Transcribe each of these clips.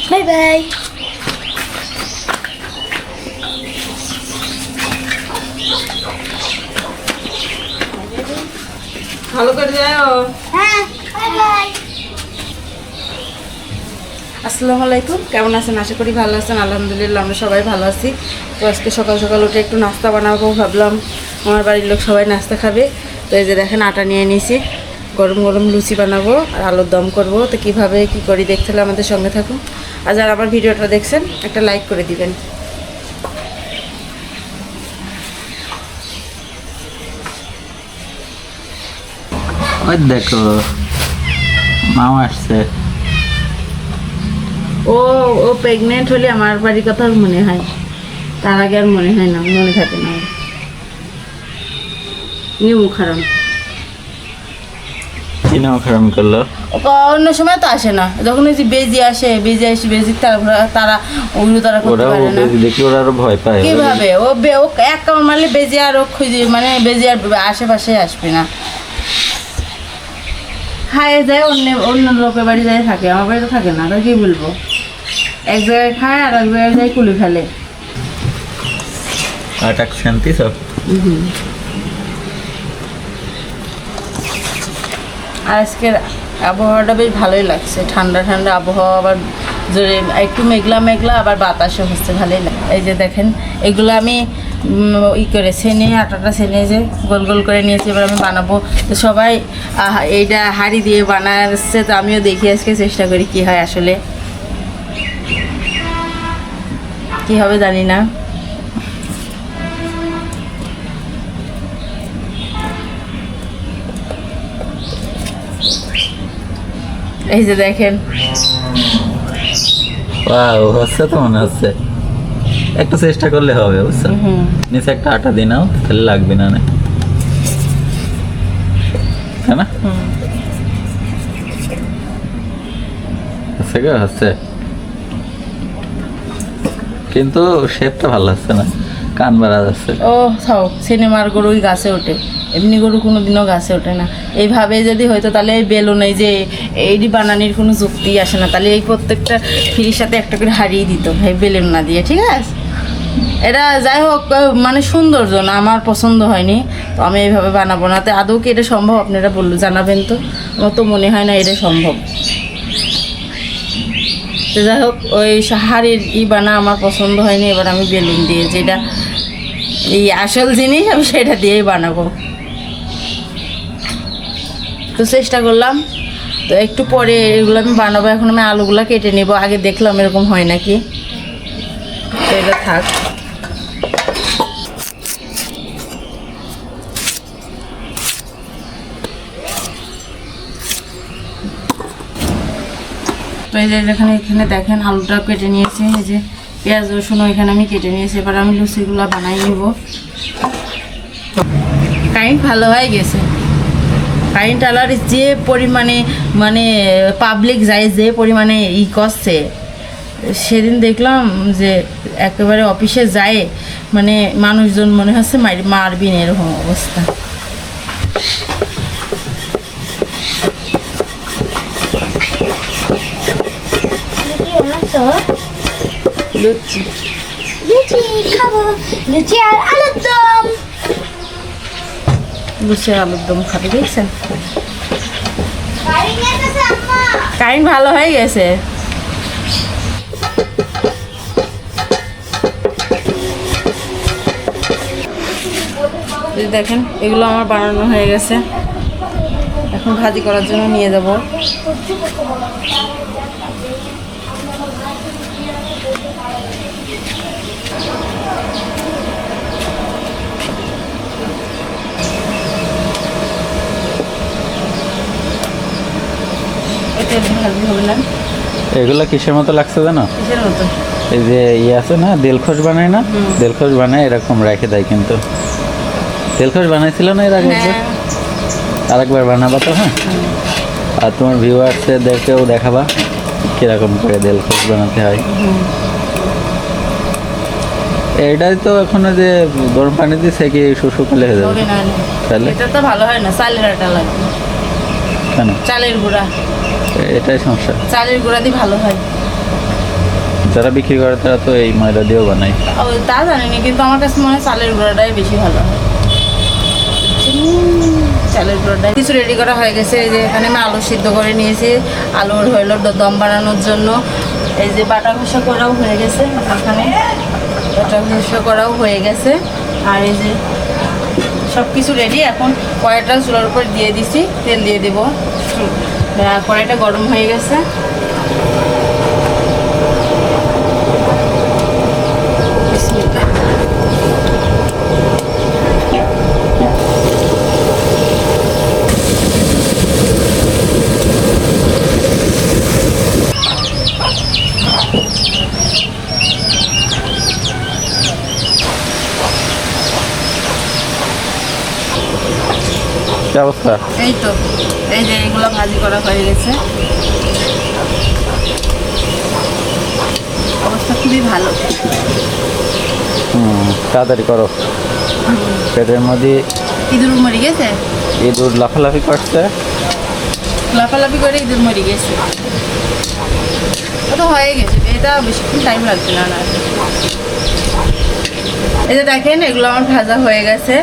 Bye bye. ভালো করে যাও। হ্যাঁ, বাই বাই। আসসালামু আলাইকুম, কেমন আছেন? আশা করি ভালো আছেন। আলহামদুলিল্লাহ আমরা সবাই ভালো আছি। তো আজকে সকাল সকাল উঠে একটু নাস্তা বানাবো ভাবলাম, আমার বাড়ির লোক সবাই নাস্তা খাবে। তো এই যে দেখেন আটা নিয়ে নিয়েছি, গরম গরম লুচি বানাবো আর আলুর দম করব। তো কীভাবে কী করি দেখতে হলে আমাদের সঙ্গে থাকুন। আর যারা আমার ভিডিওটা দেখছেন একটা লাইক করে দিবেন। ওই দেখো মামা আসছে। ও ও প্রেগনেন্ট হলে আমার বাড়ির কথা আর মনে হয়, তার আগে আর মনে হয় না, মনে থাকে না। নিউ মুখারাম কি নাম খারাপ করলো? অন্য সময় তো আসে না, যখন ওই যে বেজি আসে, বেজি আসে, বেজি তারা ওগুলো তারা করতে ওরা পারে না। দেখি ওরা আরো ভয় পায়। কিভাবে ও ও এক কামড় মারলে বেজি আর ও খুঁজে মানে বেজি আর আশেপাশে আসবে না। খায় যায় অন্য অন্য লোকের বাড়ি যায় থাকে, আমার বাড়িতে থাকে না। তো কি বলবো, এক জায়গায় খায় আর এক জায়গায় যায় কুলি ফেলে। আটাক শান্তি সব। আর আজকের আবহাওয়াটা বেশ ভালোই লাগছে, ঠান্ডা ঠান্ডা আবহাওয়া, আবার জোরে একটু মেঘলা মেঘলা, আবার বাতাসও হচ্ছে, ভালোই লাগে। এই যে দেখেন এগুলো আমি করে ছেনে, আটাটা ছেনে যে গোল গোল করে নিয়েছি, এবার আমি বানাবো। তো সবাই এইটা হাঁড়ি দিয়ে বানাচ্ছে, তো আমিও দেখি আজকে চেষ্টা করি কি হয়, আসলে কি হবে জানি না। এই যে দেখেন ওয়াও, হচ্ছে তো মনে হচ্ছে। একটু চেষ্টা করলে হবে, বুঝছো? নিচে একটা আটা দিয়ে নাও, তাহলে লাগবে না, তাই না? হচ্ছে গো, হচ্ছে, কিন্তু শেপটা ভালো হচ্ছে না, কান বাড়া যাচ্ছে। ও থাও, সিনেমার গরু ওই গাছে ওঠে, এমনি গরু কোনো দিনও গাছে ওঠে না। এইভাবে যদি হয়তো তাহলে এই বেলুন, এই যে এইটি বানানির কোনো যুক্তি আসে না। তাহলে এই প্রত্যেকটা ফ্রির সাথে একটা করে হারিয়ে দিত এই বেলুন না দিয়ে, ঠিক আছে? এটা যাই হোক মানে সৌন্দর্য না, আমার পছন্দ হয়নি, তো আমি এইভাবে বানাবো না। তো আদৌ কি এটা সম্ভব আপনারা জানাবেন তো, আমার তো মনে হয় না এটা সম্ভব। তো যাই হোক, ওই হাড়ির বানা আমার পছন্দ হয়নি, এবার আমি বেলুন দিয়ে, যেটা এই আসল জিনিস, আমি সেটা দিয়েই বানাবো। তো চেষ্টা করলাম, তো একটু পরে এগুলো আমি বানাবো। এখন আমি আলুগুলো কেটে নেব, আগে দেখলাম এরকম হয় নাকি। তো এটা থাক। তো এই যে এখানে দেখেন আলুটা কেটে নিয়েছি, এই যে পেঁয়াজ রসুনও এখানে আমি কেটে নিয়েছি। এবার আমি লুচিগুলো বানাই নিব। কারেন্ট ভালো হয়ে গেছে, কারেন্ট আলার যে পরিমাণে মানে পাবলিক যায়, যে পরিমাণে করছে, সেদিন দেখলাম যে একেবারে অফিসে যায় মানে মানুষজন মনে হচ্ছে মারবিন, এরকম অবস্থা। লুচি লুচি খাবো, লুচি আর আলুর দম। লুচি আর আলুর দম খাবে, দেখছেন? কারেন্ট ভালো হয়ে গেছে। দেখেন এগুলো আমার বানানো হয়ে গেছে, এখন ভাজি করার জন্য নিয়ে যাব। ভাজি হবে না, এগুলো কিসের মতো লাগছে জানো? কিসের মতো? এই যে আছে না, দেলখোস বানায় না, দেলখোস বানায় এরকম রেখে দেয়। কিন্তু দেলখোস বানাইছিল না এর আগে? আরেকবার বানাবা তো। হ্যাঁ, আর তোমার ভিউয়ার্সদেরকেও দেখাবা কিরকম করে দেলখোস বানাতে হয়। এইটাই তো এখনো যে গরম পানি দিয়ে সেকে শুকালে হয়ে যাবে। তাহলে তাহলে এটা তো ভালো হয় না, চালের আটা লাগবে। কেন? চালের গুঁড়া, এটাই সমস্যা। চালের গুঁড়া দিয়ে ভালো হয়। যারা বিক্রি করে তারা তো এই ময়দা দিয়েও বানায়। তা জানিনি, কিন্তু আমার কাছে মনে হয় চালের গুঁড়াটাই বেশি ভালো হয়। চালের গুঁড়োটাই কিছু রেডি করা হয়ে গেছে। এই যে এখানে আমি আলু সিদ্ধ করে নিয়েছি, আলুর হইলো দম বানানোর জন্য। এই যে বাটা ঘষা করাও হয়ে গেছে, এখানে বাটা ঘষা করাও হয়ে গেছে। আর এই যে সব কিছু রেডি। এখন কড়াইটা চুলার উপর দিয়ে দিছি, তেল দিয়ে দেবো। কড়াইটা গরম হয়ে গেছে। কি অবস্থা? এই তো, এই যে এগুলো ভাজি করা হয়ে গেছে। অবস্থা খুবই ভালো। তাড়াতাড়ি করো, পেটের মধ্যে ইঁদুর মরে গেছে। ইঁদুর লাফালাফি করছে, লাফালাফি করে ইঁদুর মরে গেছে। ও তো হয়ে গেছে, এটা বেশিক্ষণ টাইম লাগবে না। এই যে দেখেন, এগুলো আমার ভাজা হয়ে গেছে।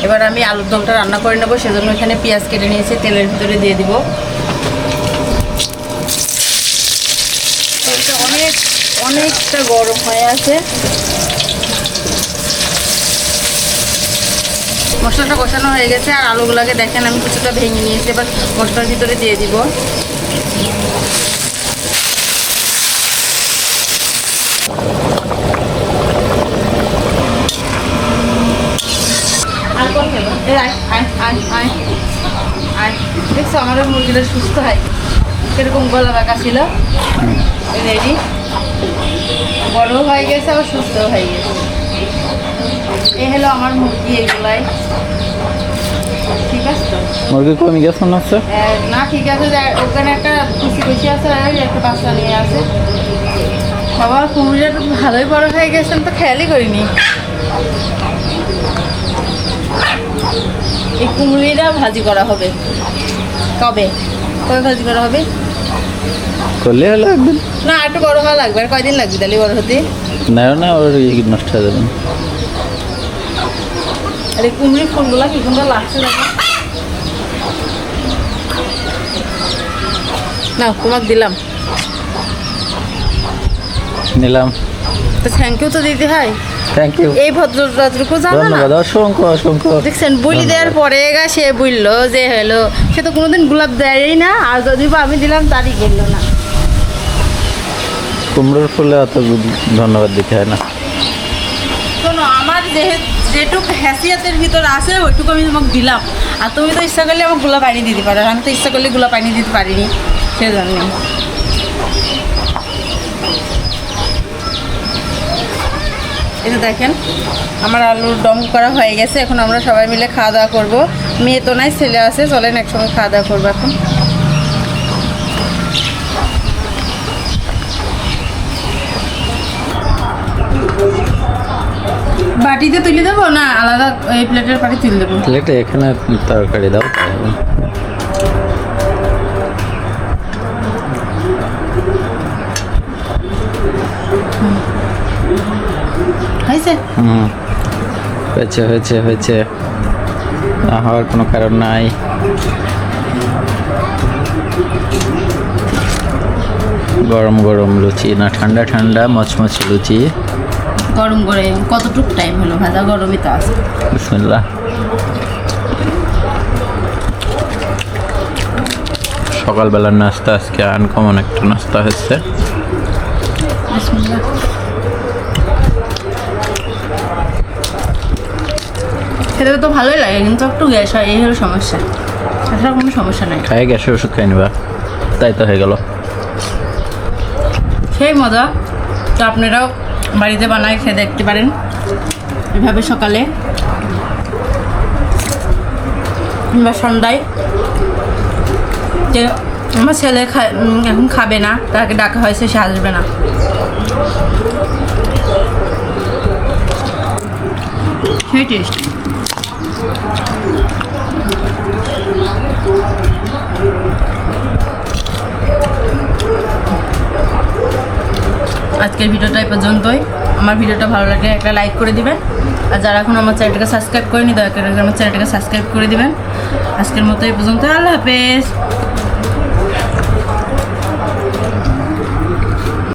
এবার আমি আলুর দমটা রান্না করে নেবো, সেজন্য এখানে পেঁয়াজ কেটে নিয়েছি, তেলের ভিতরে দিয়ে দিব। অনেকটা গরম হয়ে আছে। মশলাটা কষানো হয়ে গেছে, আর আলুগুলোকে দেখেন আমি কিছুটা ভেঙে নিয়েছি। এবার মশলার ভিতরে দিয়ে দিব। দেখছো আমাদের মুরগিটা সুস্থ হয়, কিরকম গলা বাঁকা ছিল। রেডি, বড় হয়ে গেছে, আবার সুস্থ হয়ে গেছে। এই হলো আমার মুরগি, এগুলাই ঠিক আছে তো। মুরগি কমে গেছে না? না ঠিক আছে, ওখানে একটা খুশি আছে, একটা বাচ্চা নিয়ে আছে। সবার কুমিরটা তো ভালোই বড় হয়ে গেছে, তো খেয়ালই করিনি। এই কুমড়িটা ভাজি করা হবে। কবে কবে ভাজি করা হবে? করলে হলো একদিন। না, একটু বড় হওয়া লাগবে। আর কয়দিন লাগবে তাহলে বড় হতে? না ওর নষ্ট হয়ে যাবে। আর এই কুমড়ির ফুলগুলো কি সুন্দর লাগছে দেখো। না, তোমাকে দিলাম, নিলাম। তো থ্যাংক ইউ তো দিতে হয়। Thank you. এই ভদ্রতাটুকু জানো না? ধন্যবাদ, অসংখ্য। দেখছেন, বলি দেওয়ার পরে সে বললো যে হলো, সে তো কোনোদিন গোলাপ দেয়ই না। আর যদি আমি দিলাম তারই করলো না। কুমড়োর ফুলে অত ধন্যবাদ দিতে হয় না। শোনো, আমার যেটুকু হ্যাসিয়াতের ভিতর আছে ওইটুকু আমি তোমাকে দিলাম। আর তুমি তো ইচ্ছা করলে আমাকে গোলাপ পানি দিতে পারো, আমি তো ইচ্ছা করলে গোলাপ পানি দিতে পারিনি, সেজন্য। এটা দেখেন, আমার আলুর দম করা হয়ে গেছে। এখন আমরা সবাই মিলে খাওয়া দাওয়া করবো। মেয়ে তো নাই, ছেলে আছে। চলেন একসঙ্গে খাওয়া দাওয়া করবো। এখন বাটিতে তুলে দেবো না আলাদা এই প্লেটের বাটি তুলে দেবো? প্লেটে এখানে তরকারি দাও। হয়েছে? হয়েছে। না হওয়ার কোনো কারণ নাই। গরম লুচি, না ঠান্ডা মচমচে লুচি। গরম করে কতটুক টাইম হলো ভাজা? গরমই তো আছে। বিসমিল্লাহ। সকালবেলার নাস্তা আজকে আনকমন একটা নাস্তা হচ্ছে। বিসমিল্লাহ। খেতে তো ভালোই লাগে, কিন্তু একটু গ্যাস হয়, এই হলো সমস্যা। তাছাড়া কোনো সমস্যা নাই। খাই গ্যাসের ওষুধ খাই নিবা, তাই তো হয়ে গেল। সেই মজা। তো আপনারাও বাড়িতে বানায় খেয়ে দেখতে পারেন এভাবে সকালে কিংবা সন্ধ্যায়। যে আমার ছেলে এখন খাবে না, তাকে ডাকা হয়েছে, সে আসবে না। সেই টেস্ট। আজকের ভিডিওটা এই পর্যন্তই। আমার ভিডিওটা ভালো লাগলে একটা লাইক করে দিবেন, আর যারা এখন আমার চ্যানেলটাকে সাবস্ক্রাইব করেনি দয়া করে আমার চ্যানেলটাকে সাবস্ক্রাইব করে দিবেন। আজকের মতো এই পর্যন্ত, আল্লাহ হাফেজ।